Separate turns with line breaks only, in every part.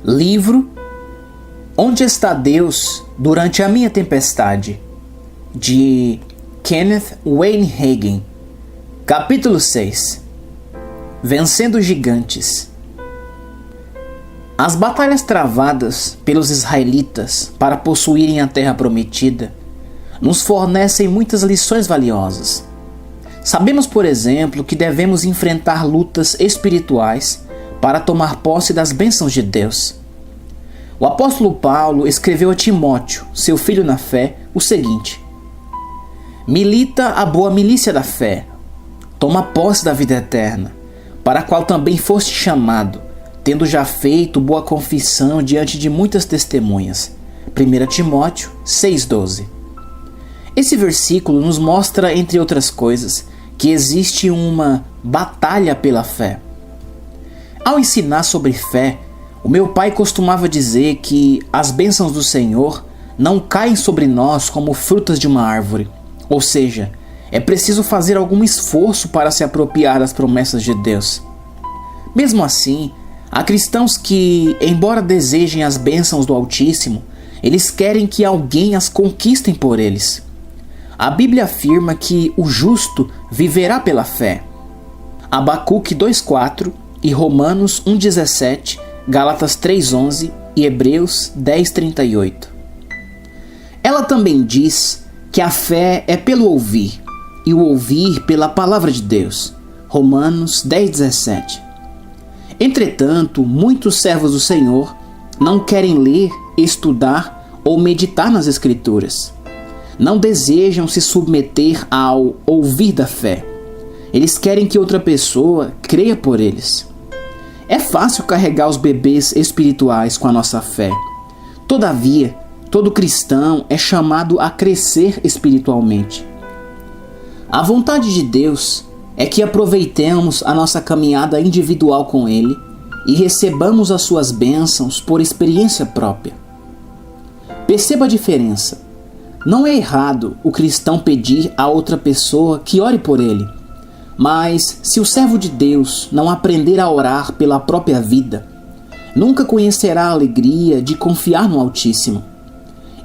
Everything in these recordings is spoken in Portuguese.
Livro Onde Está Deus Durante a Minha Tempestade, de Kenneth Wayne Hagin. Capítulo 6. Vencendo Gigantes. As batalhas travadas pelos israelitas para possuírem a terra prometida nos fornecem muitas lições valiosas. Sabemos, por exemplo, que devemos enfrentar lutas espirituais para tomar posse das bênçãos de Deus. O apóstolo Paulo escreveu a Timóteo, seu filho na fé, o seguinte: milita a boa milícia da fé, toma posse da vida eterna, para a qual também foste chamado, tendo já feito boa confissão diante de muitas testemunhas. 1 Timóteo 6,12. Esse versículo nos mostra, entre outras coisas, que existe uma batalha pela fé. Ao ensinar sobre fé, o meu pai costumava dizer que as bênçãos do Senhor não caem sobre nós como frutas de uma árvore. Ou seja, é preciso fazer algum esforço para se apropriar das promessas de Deus. Mesmo assim, há cristãos que, embora desejem as bênçãos do Altíssimo, eles querem que alguém as conquistem por eles. A Bíblia afirma que o justo viverá pela fé. Abacuque 2,4 e Romanos 1,17, Gálatas 3,11 e Hebreus 10,38. Ela também diz que a fé é pelo ouvir, e o ouvir pela palavra de Deus. Romanos 10,17. Entretanto, muitos servos do Senhor não querem ler, estudar ou meditar nas Escrituras. Não desejam se submeter ao ouvir da fé. Eles querem que outra pessoa creia por eles. É fácil carregar os bebês espirituais com a nossa fé. Todavia, todo cristão é chamado a crescer espiritualmente. A vontade de Deus é que aproveitemos a nossa caminhada individual com Ele e recebamos as suas bênçãos por experiência própria. Perceba a diferença. Não é errado o cristão pedir a outra pessoa que ore por ele. Mas, se o servo de Deus não aprender a orar pela própria vida, nunca conhecerá a alegria de confiar no Altíssimo.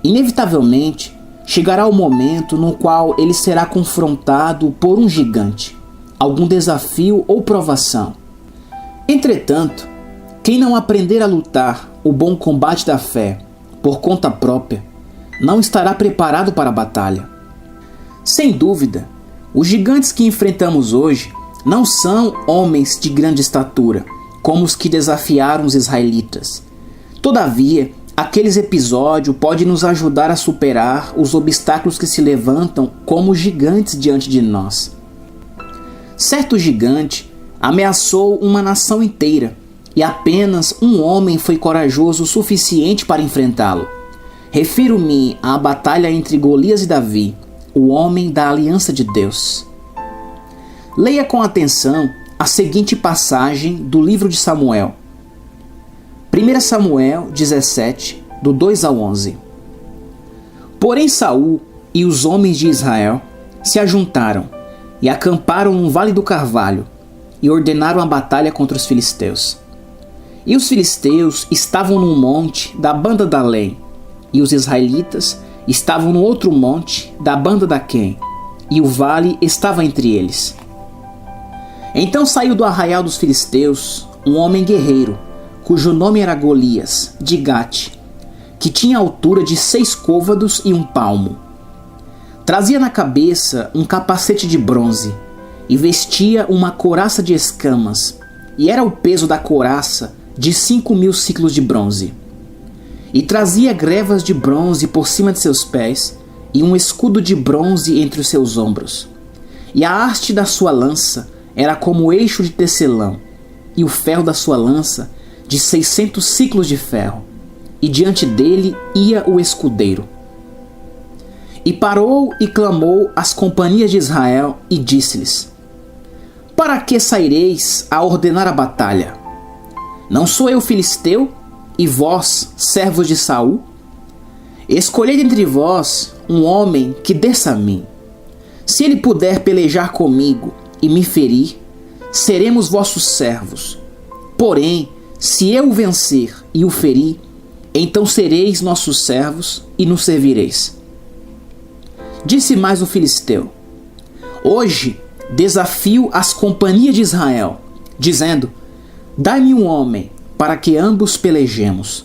Inevitavelmente, chegará o momento no qual ele será confrontado por um gigante, algum desafio ou provação. Entretanto, quem não aprender a lutar o bom combate da fé por conta própria, não estará preparado para a batalha. Sem dúvida, os gigantes que enfrentamos hoje não são homens de grande estatura, como os que desafiaram os israelitas. Todavia, aquele episódio pode nos ajudar a superar os obstáculos que se levantam como gigantes diante de nós. Certo gigante ameaçou uma nação inteira, e apenas um homem foi corajoso o suficiente para enfrentá-lo. Refiro-me à batalha entre Golias e Davi, o homem da aliança de Deus. Leia com atenção a seguinte passagem do livro de Samuel. 1 Samuel 17, do 2 ao 11. Porém Saul e os homens de Israel se ajuntaram e acamparam no Vale do Carvalho e ordenaram a batalha contra os filisteus. E os filisteus estavam num monte da banda da Além, e os israelitas estavam no outro monte da banda da Quém, e o vale estava entre eles. Então saiu do arraial dos filisteus um homem guerreiro, cujo nome era Golias, de Gate, que tinha altura de 6 côvados e 1 palmo. Trazia na cabeça um capacete de bronze, e vestia uma couraça de escamas, e era o peso da couraça de 5.000 siclos de bronze. E trazia grevas de bronze por cima de seus pés, e um escudo de bronze entre os seus ombros. E a haste da sua lança era como eixo de tecelão, e o ferro da sua lança de 600 siclos de ferro, e diante dele ia o escudeiro. E parou e clamou às companhias de Israel, e disse-lhes: para que saireis a ordenar a batalha? Não sou eu filisteu, e vós, servos de Saul? Escolhei entre vós um homem que desça a mim. Se ele puder pelejar comigo e me ferir, seremos vossos servos. Porém, Se eu o vencer e o ferir, então sereis nossos servos e nos servireis. Disse mais o filisteu: Hoje desafio as companhias de Israel, dizendo: Dai-me um homem, para que ambos pelejemos.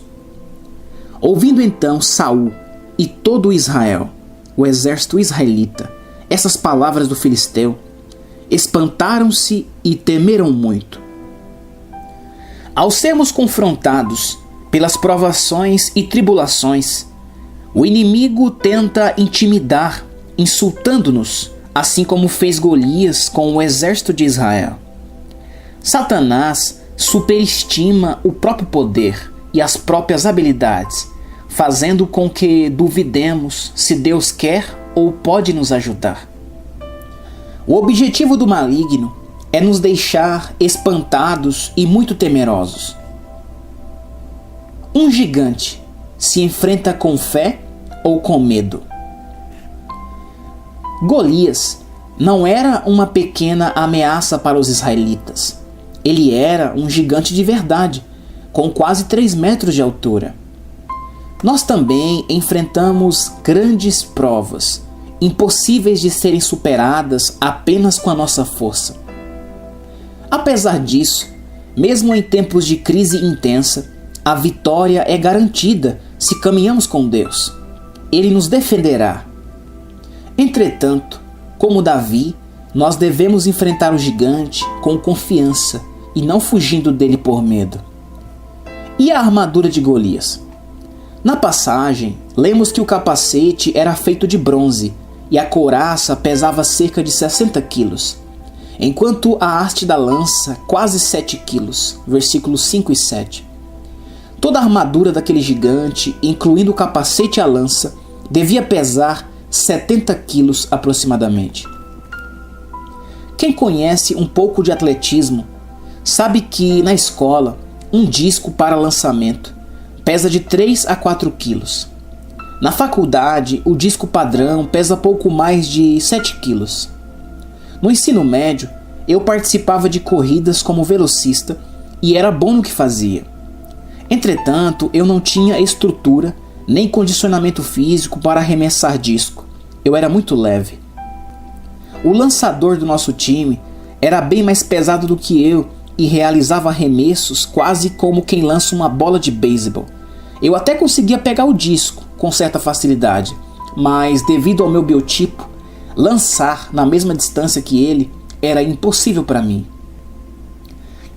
Ouvindo então Saul e todo Israel, o exército israelita, essas palavras do filisteu, espantaram-se e temeram muito. Ao sermos confrontados pelas provações e tribulações, o inimigo tenta intimidar, insultando-nos, assim como fez Golias com o exército de Israel. Satanás superestima o próprio poder e as próprias habilidades, fazendo com que duvidemos se Deus quer ou pode nos ajudar. O objetivo do maligno é nos deixar espantados e muito temerosos. Um gigante se enfrenta com fé ou com medo? Golias não era uma pequena ameaça para os israelitas. Ele era um gigante de verdade, com quase 3 metros de altura. Nós também enfrentamos grandes provas, impossíveis de serem superadas apenas com a nossa força. Apesar disso, mesmo em tempos de crise intensa, a vitória é garantida se caminhamos com Deus. Ele nos defenderá. Entretanto, como Davi, nós devemos enfrentar o gigante com confiança e não fugindo dele por medo. E a armadura de Golias? Na passagem, lemos que o capacete era feito de bronze e a couraça pesava cerca de 60 quilos, enquanto a haste da lança quase 7 quilos, versículos 5 e 7. Toda a armadura daquele gigante, incluindo o capacete e a lança, devia pesar 70 quilos aproximadamente. Quem conhece um pouco de atletismo sabe que na escola um disco para lançamento pesa de 3 a 4 quilos. Na faculdade, o disco padrão pesa pouco mais de 7 quilos. No ensino médio, eu participava de corridas como velocista e era bom no que fazia. Entretanto, eu não tinha estrutura nem condicionamento físico para arremessar disco. Eu era muito leve. O lançador do nosso time era bem mais pesado do que eu e realizava arremessos quase como quem lança uma bola de beisebol. Eu até conseguia pegar o disco com certa facilidade, mas devido ao meu biotipo, lançar na mesma distância que ele era impossível para mim.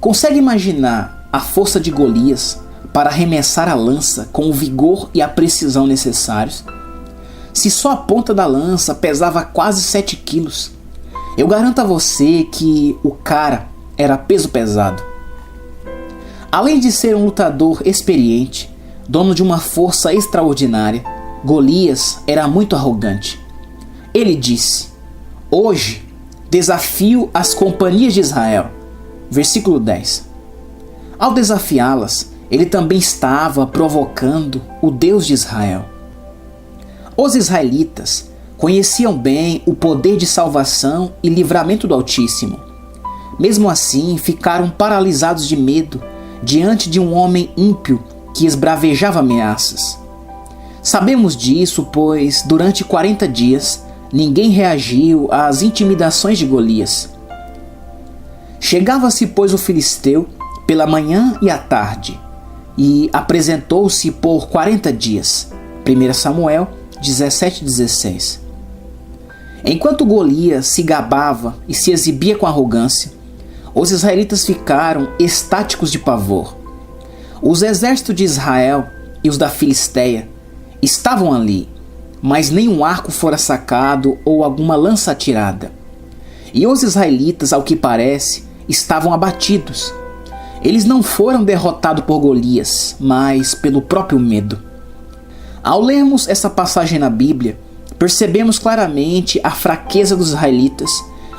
Consegue imaginar a força de Golias para arremessar a lança com o vigor e a precisão necessários? Se só a ponta da lança pesava quase 7 quilos, eu garanto a você que o cara era peso pesado. Além de ser um lutador experiente, dono de uma força extraordinária, Golias era muito arrogante. Ele disse: Hoje desafio as companhias de Israel. Versículo 10. Ao desafiá-las, ele também estava provocando o Deus de Israel. Os israelitas conheciam bem o poder de salvação e livramento do Altíssimo. Mesmo assim, ficaram paralisados de medo diante de um homem ímpio que esbravejava ameaças. Sabemos disso, pois durante 40 dias ninguém reagiu às intimidações de Golias. Chegava-se, pois, o filisteu pela manhã e à tarde, e apresentou-se por 40 dias. 1 Samuel 17:16. Enquanto Golias se gabava e se exibia com arrogância, os israelitas ficaram estáticos de pavor. Os exércitos de Israel e os da Filisteia estavam ali, mas nenhum arco fora sacado ou alguma lança atirada. E os israelitas, ao que parece, estavam abatidos. Eles não foram derrotados por Golias, mas pelo próprio medo. Ao lermos essa passagem na Bíblia, percebemos claramente a fraqueza dos israelitas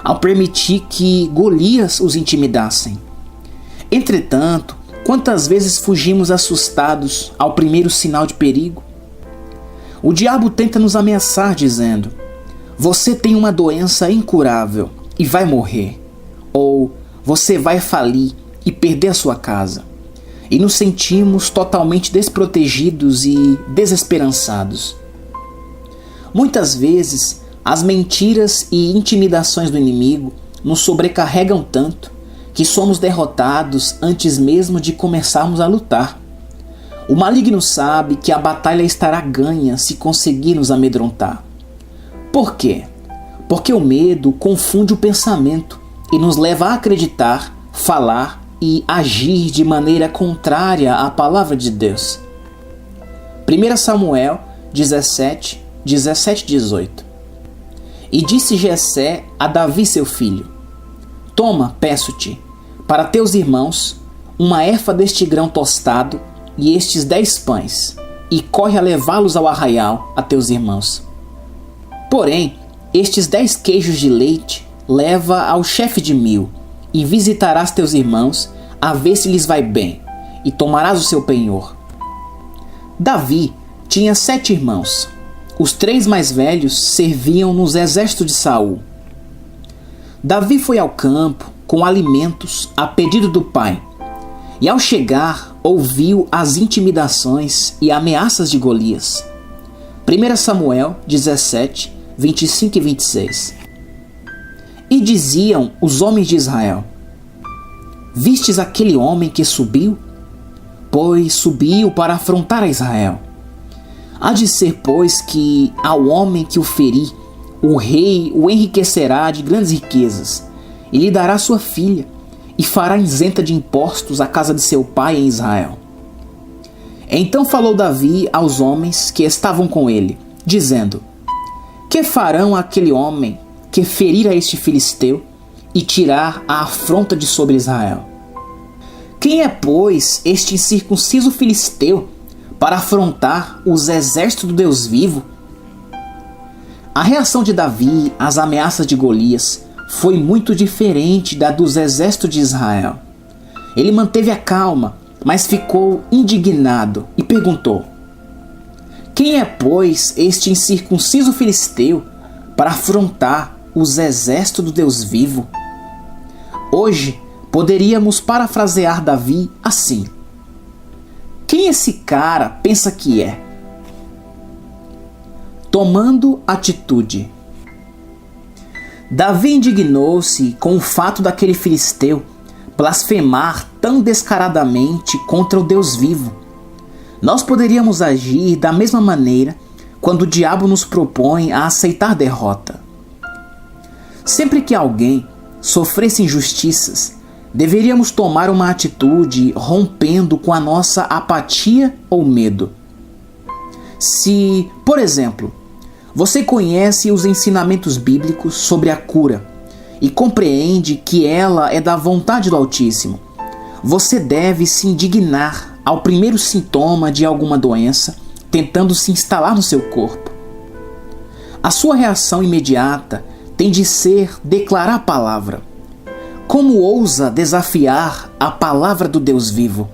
ao permitir que Golias os intimidassem. Entretanto, quantas vezes fugimos assustados ao primeiro sinal de perigo? O diabo tenta nos ameaçar dizendo: você tem uma doença incurável e vai morrer, ou você vai falir e perder a sua casa. e nos sentimos totalmente desprotegidos e desesperançados. Muitas vezes, as mentiras e intimidações do inimigo nos sobrecarregam tanto que somos derrotados antes mesmo de começarmos a lutar. O maligno sabe que a batalha estará ganha se conseguir nos amedrontar. Por quê? Porque o medo confunde o pensamento e nos leva a acreditar, falar e agir de maneira contrária à palavra de Deus. 1 Samuel 17, 17 e 18. E disse Jessé a Davi seu filho: Toma, peço-te, para teus irmãos, uma efa deste grão tostado e estes 10 pães, e corre a levá-los ao arraial a teus irmãos. Porém, estes 10 queijos de leite leva ao chefe de 1000, e visitarás teus irmãos, a ver se lhes vai bem, e tomarás o seu penhor. Davi tinha 7 irmãos. Os 3 mais velhos serviam nos exércitos de Saul. Davi foi ao campo com alimentos a pedido do pai, e ao chegar ouviu as intimidações e ameaças de Golias. 1 Samuel 17, 25 e 26. E diziam os homens de Israel: Vistes aquele homem que subiu? Pois subiu para afrontar a Israel. Há de ser, pois, que ao homem que o ferir, o rei o enriquecerá de grandes riquezas, e lhe dará sua filha, e fará isenta de impostos a casa de seu pai em Israel. Então falou Davi aos homens que estavam com ele, dizendo: Que farão aquele homem que ferir a este filisteu e tirar a afronta de sobre Israel? Quem é, pois, este incircunciso filisteu para afrontar os exércitos do Deus vivo? A reação de Davi às ameaças de Golias foi muito diferente da dos exércitos de Israel. Ele manteve a calma, mas ficou indignado e perguntou: Quem é, pois, este incircunciso filisteu para afrontar os exércitos do Deus vivo? Hoje, poderíamos parafrasear Davi assim: Quem esse cara pensa que é? Tomando atitude. Davi indignou-se com o fato daquele filisteu blasfemar tão descaradamente contra o Deus vivo. Nós poderíamos agir da mesma maneira quando o diabo nos propõe a aceitar derrota. Sempre que alguém sofresse injustiças, deveríamos tomar uma atitude rompendo com a nossa apatia ou medo. Se, por exemplo, você conhece os ensinamentos bíblicos sobre a cura e compreende que ela é da vontade do Altíssimo, você deve se indignar ao primeiro sintoma de alguma doença tentando se instalar no seu corpo. A sua reação imediata tem de ser declarar a palavra. Como ousa desafiar a palavra do Deus vivo?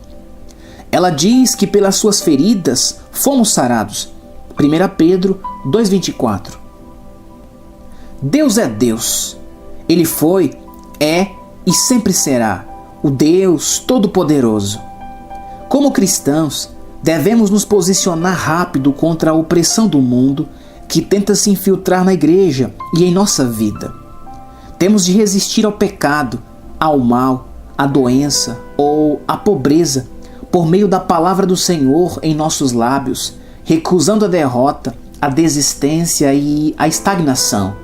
Ela diz que pelas suas feridas fomos sarados. 1 Pedro 2,24. Deus é Deus. Ele foi, é e sempre será o Deus Todo-Poderoso. Como cristãos, devemos nos posicionar rápido contra a opressão do mundo que tenta se infiltrar na igreja e em nossa vida. Temos de resistir ao pecado, ao mal, à doença ou à pobreza por meio da palavra do Senhor em nossos lábios, recusando a derrota, a desistência e a estagnação.